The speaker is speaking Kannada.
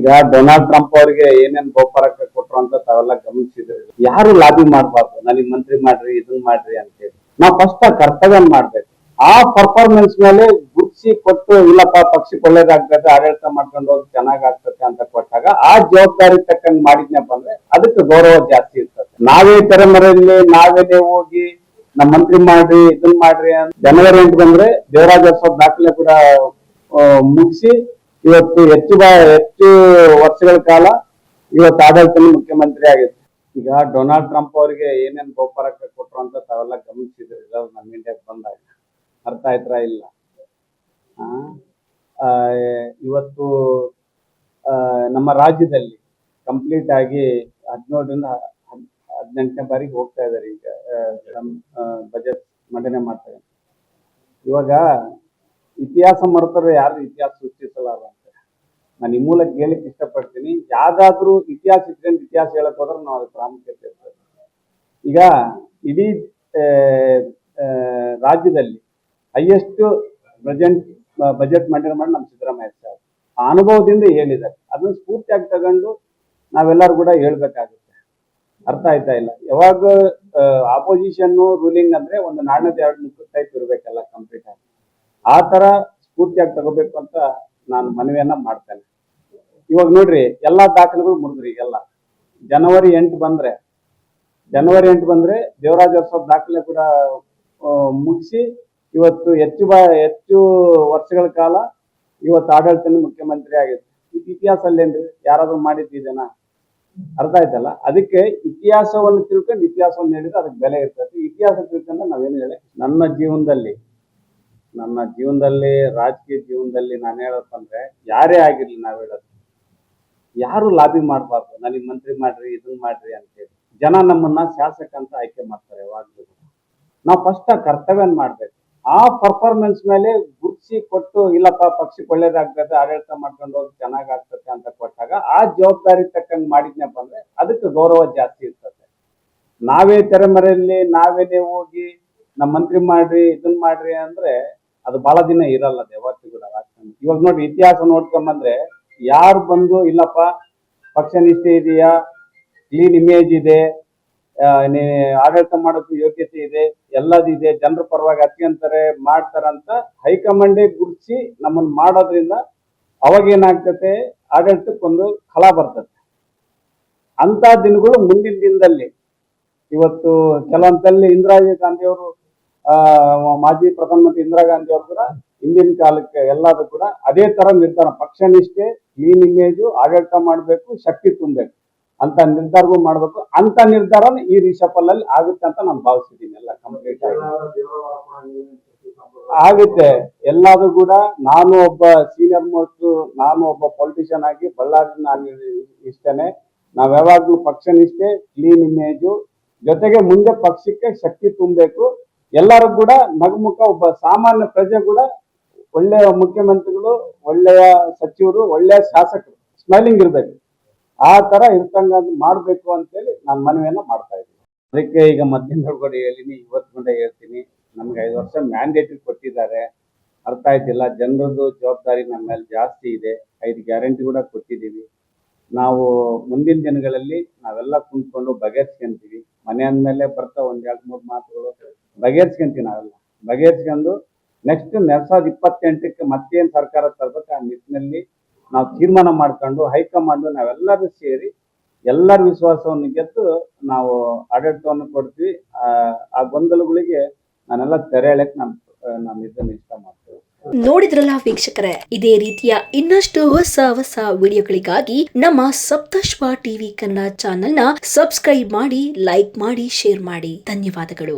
ಈಗ ಡೊನಾಲ್ಡ್ ಟ್ರಂಪ್ ಅವರಿಗೆ ಏನೇನ್ ಗೋಪರಕ್ಕ ಕೊಟ್ರು ಅಂತ ತಾವೆಲ್ಲ ಗಮನಿಸಿದ್ರಿ. ಯಾರು ಲಾಬಿ ಮಾಡ್ಬಾರ್ದು, ನನಗೆ ಮಂತ್ರಿ ಮಾಡ್ರಿ ಇದನ್ ಮಾಡ್ರಿ ಅಂತೇಳಿ. ನಾವು ಫಸ್ಟ್ ಆ ಕರ್ತವ್ಯ ಮಾಡ್ಬೇಕು. ಆ ಪರ್ಫಾರ್ಮೆನ್ಸ್ ಮೇಲೆ ಗುರ್ಸಿ ಕೊಟ್ಟು ಇಲ್ಲಪ್ಪ ಪಕ್ಷಕ್ಕೆ ಒಳ್ಳೇದಾಗ್ತದೆ, ಆಡಳಿತ ಮಾಡ್ಕೊಂಡು ಹೋಗಿ ಚೆನ್ನಾಗಾಗ್ತದೆ ಅಂತ ಕೊಟ್ಟಾಗ ಆ ಜವಾಬ್ದಾರಿ ತಕ್ಕಂಗ್ ಮಾಡಿದ್ನಪ್ಪ ಅಂದ್ರೆ ಅದಕ್ಕೆ ಗೌರವ ಜಾಸ್ತಿ ಇರ್ತದೆ. ನಾವೇ ತೆರೆಮರೆಯಲ್ಲಿ ನಾವೇನೇ ಹೋಗಿ ನಮ್ಮ ಮಂತ್ರಿ ಮಾಡ್ರಿ ಇದನ್ ಮಾಡ್ರಿ ಅಂತ ಜನವರಿ 8 ಬಂದ್ರೆ ದೇವರಾಜ ಅರಸು ದಾಖಲೆ ಕೂಡ ಮುಗಿಸಿ ಇವತ್ತು ಹೆಚ್ಚು ವರ್ಷಗಳ ಕಾಲ ಇವತ್ತು ಆಡಳಿತ ಮುಖ್ಯಮಂತ್ರಿ ಆಗಿತ್ತು. ಈಗ ಡೊನಾಲ್ಡ್ ಟ್ರಂಪ್ ಅವರಿಗೆ ಏನೇನ್ ಗೋಪರಕ್ಕ ಕೊಟ್ರು ಅಂತ ತಾವೆಲ್ಲ ಗಮನಿಸಿದ್ರಿ ನಮ್ಮ ಇಂಡಿಯಾಕ್ಕೆ ಬಂದಾಗ. ಅರ್ಥ ಆಯ್ತಾ ಇಲ್ಲ? ಇವತ್ತು ನಮ್ಮ ರಾಜ್ಯದಲ್ಲಿ ಕಂಪ್ಲೀಟ್ ಆಗಿ 17ರಿಂದ 18ನೇ ಬಾರಿಗೆ ಹೋಗ್ತಾ ಇದಾರೆ. ಈಗ ಬಜೆಟ್ ಮಂಡನೆ ಮಾಡ್ತಾರೆ. ಇವಾಗ ಇತಿಹಾಸ ಮರೆತರು ಯಾರು ಇತಿಹಾಸ ಸೃಷ್ಟಿಸಲಾರ ಅಂತ ನಾನು ಈ ಮೂಲಕ ಹೇಳಿಕ್ ಇಷ್ಟಪಡ್ತೀನಿ. ಯಾವ್ದಾದ್ರು ಇತಿಹಾಸ ಇಟ್ಕೊಂಡು ಇತಿಹಾಸ ಹೇಳಕ್ ಹೋದ್ರೆ ನಾವು ಅದು ಪ್ರಾಮುಖ್ಯತೆ ಇರ್ತದೆ. ಈಗ ಇಡೀ ರಾಜ್ಯದಲ್ಲಿ ಹೈಯೆಸ್ಟ್ ಬಜೆಟ್ ಮಂಡನೆ ಮಾಡಿ ನಮ್ಮ ಸಿದ್ದರಾಮಯ್ಯ ಸಾಹೇಬ್ ಆ ಅನುಭವದಿಂದ ಹೇಳಿದ್ದಾರೆ. ಅದನ್ನ ಸ್ಫೂರ್ತಿಯಾಗಿ ತಗೊಂಡು ನಾವೆಲ್ಲರೂ ಕೂಡ ಹೇಳ್ಬೇಕಾಗುತ್ತೆ. ಅರ್ಥ ಆಯ್ತಾ ಇಲ್ಲ? ಯಾವಾಗ ಆಪೋಸಿಷನ್ ರೂಲಿಂಗ್ ಅಂದ್ರೆ ಒಂದು ನಾಣ್ಯದ 2 ಮುಖ ಟೈಪ್ ಇರ್ಬೇಕಲ್ಲ ಕಂಪ್ಲೀಟ್ ಆಗಿ. ಆ ತರ ಸ್ಫೂರ್ತಿಯಾಗಿ ತಗೋಬೇಕು ಅಂತ ನಾನು ಮನವಿಯನ್ನ ಮಾಡ್ತೇನೆ. ಇವಾಗ ನೋಡ್ರಿ, ಎಲ್ಲಾ ದಾಖಲೆಗಳು ಮುರಿದ್ರಿ. ಎಲ್ಲ ಜನವರಿ 8 ಬಂದ್ರೆ ದೇವರಾಜ ಅರಸು ದಾಖಲೆ ಕೂಡ ಮುಗಿಸಿ ಇವತ್ತು ಹೆಚ್ಚು ವರ್ಷಗಳ ಕಾಲ ಇವತ್ತು ಆಡಳಿತ ಮುಖ್ಯಮಂತ್ರಿ ಆಗಿತ್ತು. ಇದು ಇತಿಹಾಸ ಅಲ್ಲೇನ್ರಿ? ಯಾರಾದ್ರೂ ಮಾಡಿದ್ದೇನಾ? ಅರ್ಥ ಆಯ್ತಲ್ಲ? ಅದಕ್ಕೆ ಇತಿಹಾಸವನ್ನು ತಿಳ್ಕೊಂಡು ಇತಿಹಾಸವನ್ನು ಹೇಳಿದ್ರೆ ಅದಕ್ಕೆ ಬೆಲೆ ಇರ್ತದೆ. ಇತಿಹಾಸ ತಿಳ್ಕೊಂಡು ನಾವೇನು ಹೇಳಿ ನನ್ನ ಜೀವನದಲ್ಲಿ ರಾಜಕೀಯ ಜೀವನದಲ್ಲಿ ನಾನು ಹೇಳೋದಂದ್ರೆ ಯಾರೇ ಆಗಿರ್ಲಿ, ನಾವ್ ಹೇಳೋದು ಯಾರು ಲಾಬಿ ಮಾಡ್ಬಾರ್ದು, ನನಗೆ ಮಂತ್ರಿ ಮಾಡ್ರಿ ಇದನ್ ಮಾಡ್ರಿ ಅಂತೇಳಿ. ಜನ ನಮ್ಮನ್ನ ಶಾಸಕ ಅಂತ ಆಯ್ಕೆ ಮಾಡ್ತಾರೆ. ಯಾವಾಗ್ಲೂ ನಾವು ಫಸ್ಟ್ ಆ ಕರ್ತವ್ಯ ಮಾಡ್ಬೇಕು. ಆ ಪರ್ಫಾರ್ಮೆನ್ಸ್ ಮೇಲೆ ಗುರ್ಸಿ ಕೊಟ್ಟು ಇಲ್ಲಪ್ಪ ಪಕ್ಷಕ್ಕೆ ಒಳ್ಳೇದಾಗ್ತದೆ, ಆಡಳಿತ ಮಾಡ್ಕೊಂಡು ಹೋಗಿ ಚೆನ್ನಾಗಾಗ್ತದೆ ಅಂತ ಕೊಟ್ಟಾಗ ಆ ಜವಾಬ್ದಾರಿ ತಕ್ಕಂಗ್ ಮಾಡಿದ್ನಪ್ಪ ಅಂದ್ರೆ ಅದಕ್ಕೆ ಗೌರವ ಜಾಸ್ತಿ ಇರ್ತದೆ. ನಾವೇ ತೆರೆಮರೆಯಲ್ಲಿ ನಾವೇನೇ ಹೋಗಿ ನಮ್ಮ ಮಂತ್ರಿ ಮಾಡ್ರಿ ಇದನ್ ಮಾಡ್ರಿ ಅಂದ್ರೆ ಅದು ಬಹಳ ದಿನ ಇರಲ್ಲ. ಯಾವತ್ತೂ ಕೂಡ ರಾಜಕಾರಣ ಇವಾಗ ನೋಡಿ, ಇತಿಹಾಸ ನೋಡ್ಕೊಂಬಂದ್ರೆ ಯಾರು ಬಂದು ಇಲ್ಲಪ್ಪ ಪಕ್ಷ ನಿಷ್ಠೆ ಇದೆಯಾ, ಕ್ಲೀನ್ ಇಮೇಜ್ ಇದೆ, ಆಡಳಿತ ಮಾಡೋಕೆ ಯೋಗ್ಯತೆ ಇದೆ, ಎಲ್ಲದಿದೆ, ಜನರ ಪರವಾಗಿ ಅತ್ಯಂತಾರೆ ಮಾಡ್ತಾರಂತ ಹೈಕಮಾಂಡೇ ಗುರುತಿಸಿ ನಮ್ಮನ್ನ ಮಾಡೋದ್ರಿಂದ ಅವಾಗ ಏನಾಗ್ತತೆ, ಆಡಳಿತಕ್ಕೊಂದು ಖಳ ಬರ್ತದೆ. ಅಂತ ದಿನಗಳು ಮುಂದಿನ ದಿನದಲ್ಲಿ ಇವತ್ತು ಕೆಲವೊಂದಲ್ಲಿ ಇಂದಿರಾ ಗಾಂಧಿ ಅವರು ಮಾಜಿ ಪ್ರಧಾನಮಂತ್ರಿ ಇಂದಿರಾ ಗಾಂಧಿ ಅವರು ಕೂಡ ಹಿಂದಿನ ಕಾಲಕ್ಕೆ ಎಲ್ಲದೂ ಕೂಡ ಅದೇ ತರ ನಿರ್ಧಾರ, ಪಕ್ಷ ನಿಷ್ಠೆ, ಕ್ಲೀನ್ ಇಮೇಜು, ಆಡಳಿತ ಮಾಡ್ಬೇಕು, ಶಕ್ತಿ ತುಂಬಬೇಕು ಅಂತ ನಿರ್ಧಾರಗಳು ಮಾಡ್ಬೇಕು. ಅಂತ ನಿರ್ಧಾರ ಈ ರಿಷಫಲ್ ಅಲ್ಲಿ ಆಗುತ್ತೆ ಅಂತ ನಾನು ಭಾವಿಸಿದ್ದೀನಿ. ಎಲ್ಲ ಕಂಪ್ಲೀಟ್ ಆಗುತ್ತೆ ಎಲ್ಲಾದ್ರೂ ಕೂಡ. ನಾನು ಒಬ್ಬ ಸೀನಿಯರ್ ಮೋಸ್ಟ್, ನಾನು ಒಬ್ಬ ಪೊಲಿಟಿಷಿಯನ್ ಆಗಿ ಬಳ್ಳಾರಿ ನಾನು ಇಷ್ಟೇನೆ. ನಾವ್ ಯಾವಾಗ್ಲೂ ಪಕ್ಷ ನಿಷ್ಠೆ, ಕ್ಲೀನ್ ಇಮೇಜು ಜೊತೆಗೆ ಮುಂದೆ ಪಕ್ಷಕ್ಕೆ ಶಕ್ತಿ ತುಂಬಬೇಕು. ಎಲ್ಲರೂ ಕೂಡ ನಗುಮುಖ, ಒಬ್ಬ ಸಾಮಾನ್ಯ ಪ್ರಜೆ ಕೂಡ ಒಳ್ಳೆಯ ಮುಖ್ಯಮಂತ್ರಿಗಳು, ಒಳ್ಳೆಯ ಸಚಿವರು, ಒಳ್ಳೆಯ ಶಾಸಕರು ಸ್ಮೈಲಿಂಗ್ ಇರ್ಬೇಕು. ಆ ತರ ಇರ್ತಂಗ ಮಾಡ್ಬೇಕು ಅಂತೇಳಿ ನಾನು ಮನವಿಯನ್ನ ಮಾಡ್ತಾ ಇದ್ದೀನಿ. ಅದಕ್ಕೆ ಈಗ ಮಧ್ಯಂತರ ಕೂಡ ಹೇಳಿನಿ, ಇವತ್ತು ಕೂಡ ಹೇಳ್ತೀನಿ. ನಮ್ಗೆ 5 ವರ್ಷ ಮ್ಯಾಂಡೇಟರಿ ಕೊಟ್ಟಿದ್ದಾರೆ. ಅರ್ಥ ಆಯ್ತಿಲ್ಲ? ಜನರದ್ದು ಜವಾಬ್ದಾರಿ ನಮ್ಮ ಮೇಲೆ ಜಾಸ್ತಿ ಇದೆ. 5 ಗ್ಯಾರಂಟಿ ಕೂಡ ಕೊಟ್ಟಿದ್ದೀವಿ. ನಾವು ಮುಂದಿನ ದಿನಗಳಲ್ಲಿ ನಾವೆಲ್ಲ ಕುಂತ್ಕೊಂಡು ಬಗೆಹರಿಸ್ಕೊಂತೀವಿ. ಮನೆ ಅಂದ್ಮೇಲೆ ಬರ್ತಾ 1-2-3 ಮಾತುಗಳು ಬಗೆಹರಿಸ್ಕೊಂತೀವಿ. ನಾವೆಲ್ಲ ಬಗೆಹರಿಸ್ಕೊಂಡು ನೆಕ್ಸ್ಟ್ 2028ಕ್ಕೆ ಮತ್ತೇನು ಸರ್ಕಾರ ತರಬೇಕು ಆ ನಿಟ್ಟಿನಲ್ಲಿ ನಾವು ತೀರ್ಮಾನ ಮಾಡ್ಕೊಂಡು ಹೈಕಮಾಂಡ್ ನಾವೆಲ್ಲರೂ ಸೇರಿ ಎಲ್ಲರ ವಿಶ್ವಾಸವನ್ನು ಗೆದ್ದು ನಾವು ಆಡಳಿತವನ್ನು ಕೊಡ್ತೀವಿ. ಆ ಗೊಂದಲಗಳಿಗೆ ನಾನೆಲ್ಲ ತೆರೆ ಎಳೆಕ್ ನಾನು ಇದನ್ನು ಇಷ್ಟ ಮಾಡ್ತೇವೆ. ನೋಡಿದ್ರಲ್ಲ ವೀಕ್ಷಕರೇ, ಇದೇ ರೀತಿಯ ಇನ್ನಷ್ಟು ಹೊಸ ವಿಡಿಯೋಗಳಿಗಾಗಿ ನಮ್ಮ ಸಪ್ತಶ್ವ ಟಿವಿ ಕನ್ನಡ ಚಾನೆಲ್ನ ಸಬ್ಸ್ಕ್ರೈಬ್ ಮಾಡಿ, ಲೈಕ್ ಮಾಡಿ, ಶೇರ್ ಮಾಡಿ. ಧನ್ಯವಾದಗಳು.